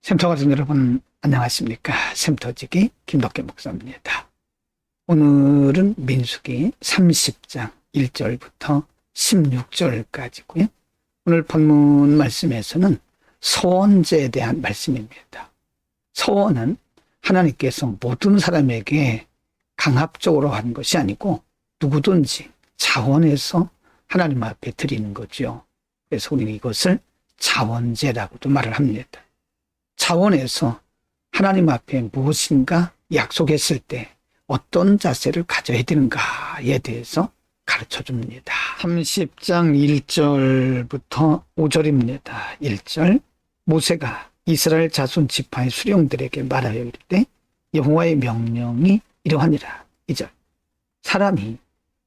샘터 가족 여러분 안녕하십니까? 샘터지기 김덕계 목사입니다. 오늘은 민수기 30장 1절부터 16절까지고요. 오늘 본문 말씀에서는 소원제에 대한 말씀입니다. 소원은 하나님께서 모든 사람에게 강압적으로 하는 것이 아니고 누구든지 자원해서 하나님 앞에 드리는 거죠. 그래서 우리는 이것을 자원제라고도 말을 합니다. 자원해서 하나님 앞에 무엇인가 약속했을 때 어떤 자세를 가져야 되는가에 대해서 가르쳐 줍니다. 30장 1절부터 5절입니다. 1절 모세가 이스라엘 자손 지파의 수령들에게 말하여 이르되 여호와의 명령이 이러하니라. 2절 사람이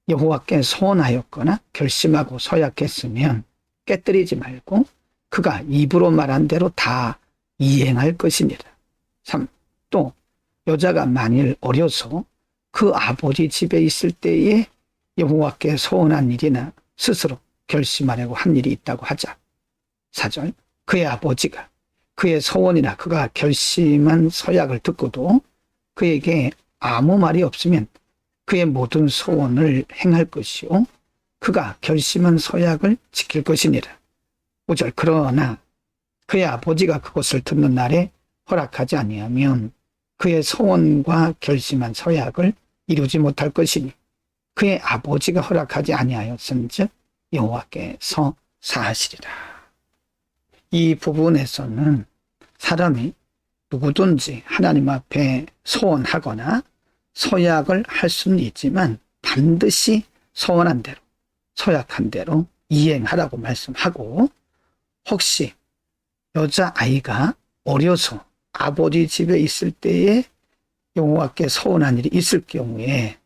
여호와께 소원하였거나 결심하고 서약했으면 깨뜨리지 말고 그가 입으로 말한 대로 다 이행할 것이니라. 3. 또 여자가 만일 어려서 그 아버지 집에 있을 때에 여호와께 소원한 일이나 스스로 결심하려고 한 일이 있다고 하자. 4절 그의 아버지가 그의 소원이나 그가 결심한 서약을 듣고도 그에게 아무 말이 없으면 그의 모든 소원을 행할 것이요 그가 결심한 서약을 지킬 것이니라. 5절 그러나 그의 아버지가 그것을 듣는 날에 허락하지 아니하면 그의 소원과 결심한 서약을 이루지 못할 것이니 그의 아버지가 허락하지 아니하였은즉 여호와께서 사하시리라. 이 부분에서는 사람이 누구든지 하나님 앞에 소원하거나 서약을 할 수는 있지만 반드시 소원한 대로 서약한 대로 이행하라고 말씀하고, 혹시 여자아이가 어려서 아버지 집에 있을 때에 여호와께 소원한 일이 있을 경우에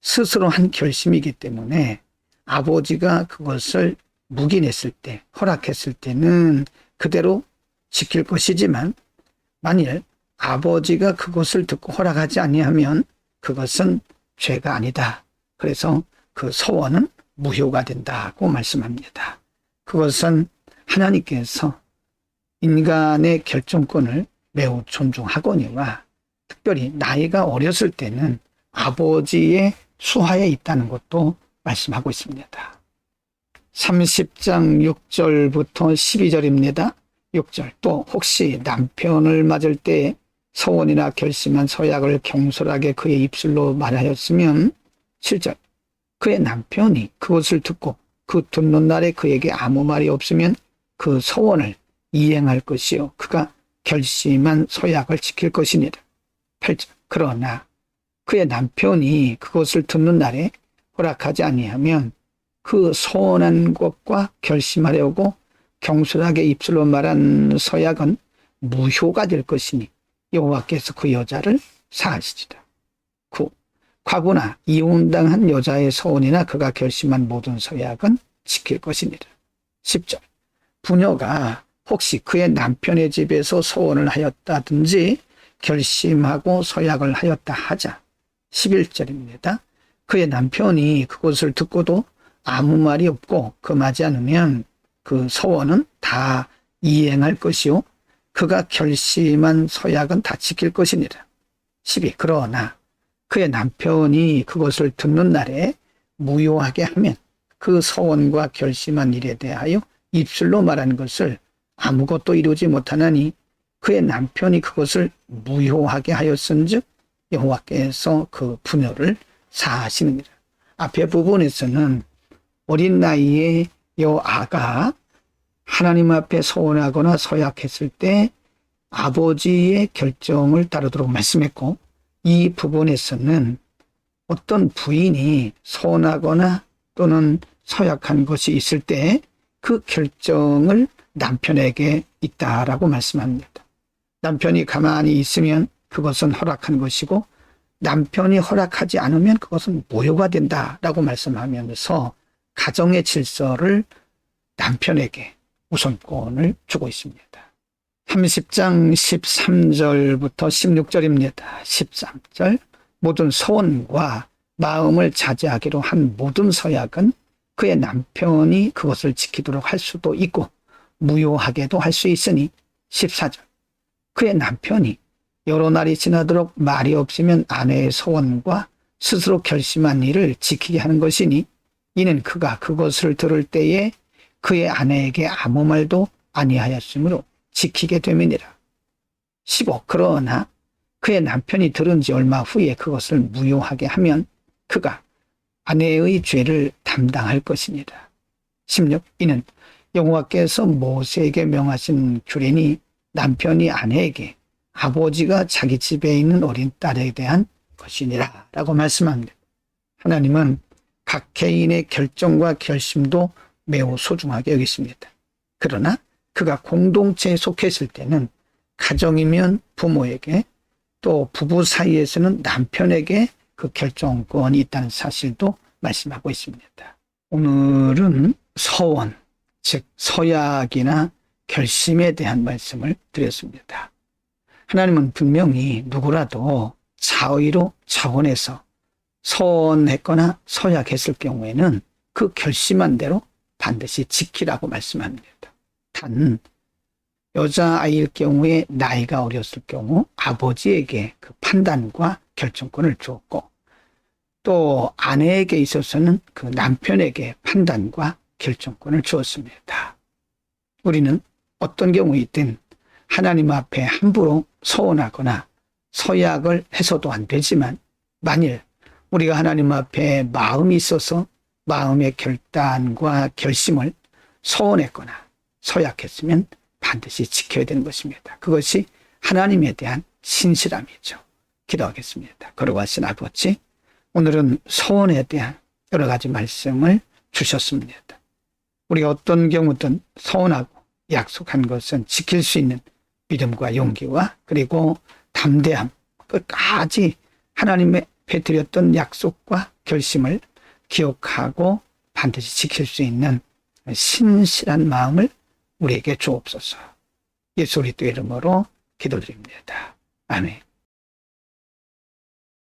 스스로 한 결심이기 때문에 아버지가 그것을 묵인했을 때, 허락했을 때는 그대로 지킬 것이지만 만일 아버지가 그것을 듣고 허락하지 아니하면 그것은 죄가 아니다. 그래서 그 소원은 무효가 된다고 말씀합니다. 그것은 하나님께서 인간의 결정권을 매우 존중하거니와 특별히 나이가 어렸을 때는 아버지의 수하에 있다는 것도 말씀하고 있습니다. 30장 6절부터 12절입니다. 6절 또 혹시 남편을 맞을 때 소원이나 결심한 서약을 경솔하게 그의 입술로 말하였으면 7절 그의 남편이 그것을 듣고 그 듣는 날에 그에게 아무 말이 없으면 그 소원을 이행할 것이요 그가 결심한 서약을 지킬 것이니라. 8절 그러나 그의 남편이 그것을 듣는 날에 허락하지 아니하면 그 소원한 것과 결심하려고 경솔하게 입술로 말한 서약은 무효가 될 것이니 여호와께서 그 여자를 사하시리라. 9. 과부나 이혼당한 여자의 소원이나 그가 결심한 모든 서약은 지킬 것이니라. 10절 부녀가 혹시 그의 남편의 집에서 소원을 하였다든지 결심하고 서약을 하였다 하자. 11절입니다. 그의 남편이 그것을 듣고도 아무 말이 없고 금하지 않으면 그 소원은 다 이행할 것이요 그가 결심한 서약은 다 지킬 것이니라. 12. 그러나 그의 남편이 그것을 듣는 날에 무효하게 하면 그 소원과 결심한 일에 대하여 입술로 말한 것을 아무것도 이루지 못하나니 그의 남편이 그것을 무효하게 하였은즉 여호와께서 그 부녀를 사하시느니라. 앞에 부분에서는 어린 나이에 여아가 하나님 앞에 소원하거나 서약했을 때 아버지의 결정을 따르도록 말씀했고, 이 부분에서는 어떤 부인이 소원하거나 또는 서약한 것이 있을 때 그 결정을 남편에게 있다라고 말씀합니다. 남편이 가만히 있으면 그것은 허락한 것이고 남편이 허락하지 않으면 그것은 모효가 된다라고 말씀하면서 가정의 질서를 남편에게 우선권을 주고 있습니다. 30장 13절부터 16절입니다. 13절 모든 소원과 마음을 자제하기로 한 모든 서약은 그의 남편이 그것을 지키도록 할 수도 있고 무효하게도 할 수 있으니 14절 그의 남편이 여러 날이 지나도록 말이 없으면 아내의 소원과 스스로 결심한 일을 지키게 하는 것이니 이는 그가 그것을 들을 때에 그의 아내에게 아무 말도 아니하였으므로 지키게 됨이니라. 15. 그러나 그의 남편이 들은 지 얼마 후에 그것을 무효하게 하면 그가 아내의 죄를 담당할 것이니라. 16. 이는 여호와께서 모세에게 명하신 규례니 남편이 아내에게 아버지가 자기 집에 있는 어린 딸에 대한 것이니라 라고 말씀합니다. 하나님은 각 개인의 결정과 결심도 매우 소중하게 여기십니다. 그러나 그가 공동체에 속했을 때는 가정이면 부모에게 또 부부 사이에서는 남편에게 그 결정권이 있다는 사실도 말씀하고 있습니다. 오늘은 서원, 즉 서약이나 결심에 대한 말씀을 드렸습니다. 하나님은 분명히 누구라도 자의로 자원해서 서원했거나 서약했을 경우에는 그 결심한 대로 반드시 지키라고 말씀합니다. 단 여자아이일 경우에 나이가 어렸을 경우 아버지에게 그 판단과 결정권을 주었고 또 아내에게 있어서는 그 남편에게 판단과 결정권을 주었습니다. 우리는 어떤 경우이든 하나님 앞에 함부로 서원하거나 서약을 해서도 안 되지만 만일 우리가 하나님 앞에 마음이 있어서 마음의 결단과 결심을 서원했거나 서약했으면 반드시 지켜야 되는 것입니다. 그것이 하나님에 대한 신실함이죠. 기도하겠습니다. 거룩하신 아버지, 오늘은 서원에 대한 여러 가지 말씀을 주셨습니다. 우리가 어떤 경우든 서원하고 약속한 것은 지킬 수 있는 믿음과 용기와 그리고 담대함, 끝까지 하나님의 드렸던 약속과 결심을 기억하고 반드시 지킬 수 있는 신실한 마음을 우리에게 주옵소서. 예수 그리스도의 이름으로 기도드립니다. 아멘.